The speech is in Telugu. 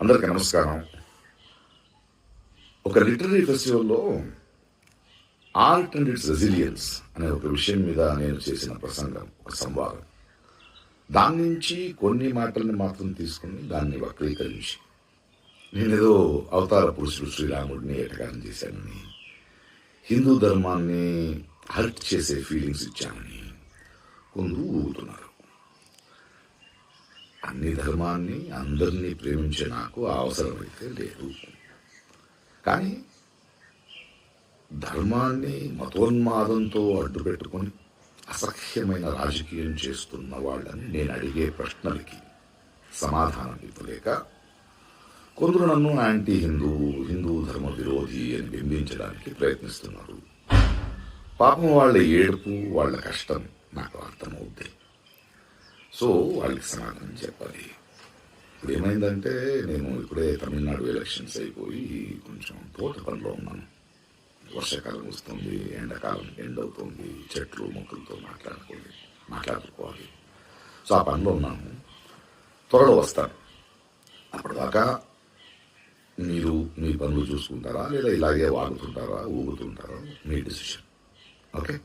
అందరికీ నమస్కారం. ఒక లిటరరీ ఫెస్టివల్లో ఆర్ట్ అండ్ ఇట్స్ రెసిలియన్స్ అనే ఒక విషయం మీద నేను చేసిన ప్రసంగం, ఒక సంవాదం. దాని నుంచి కొన్ని మాటల్ని మాత్రం తీసుకుని దాన్ని వక్రీకరించి నేనేదో అవతార పురుషుడు శ్రీరాముడిని ఎటకారం చేశానని, హిందూ ధర్మాన్ని హర్ట్ చేసే ఫీలింగ్స్ ఇచ్చానని కొందరు ఊగుతున్నారు. అన్ని ధర్మాన్ని అందరినీ ప్రేమించే నాకు అవసరమైతే లేదు. కానీ ధర్మాన్ని మతోన్మాదంతో అడ్డుపెట్టుకొని అసహ్యమైన రాజకీయం చేస్తున్న వాళ్ళని నేను అడిగే ప్రశ్నలకి సమాధానం ఇవ్వలేక కొందరు నన్ను యాంటీ హిందూ ధర్మ విరోధి అని బింబించడానికి ప్రయత్నిస్తున్నారు. పాపం వాళ్ళ ఏడుపు, వాళ్ళ కష్టం నాకు అర్థమవుద్ది. సో వాళ్ళకి సమాధానం చెప్పాలి. ఇప్పుడు ఏమైందంటే, నేను ఇప్పుడే తమిళనాడు ఎలక్షన్స్ అయిపోయి కొంచెం తోట పనిలో ఉన్నాను. వర్షాకాలం వస్తుంది, ఎండాకాలం ఎండ్ అవుతుంది, చెట్లు మొక్కలతో మాట్లాడుకోవాలి. సో ఆ పనిలో ఉన్నాను. త్వరలో వస్తాను. అప్పటిదాకా మీరు మీ పనులు చూసుకుంటారా, లేదా ఇలాగే వాగుతుంటారా, ఊగుతుంటారా, మీ డిసిషన్. ఓకే.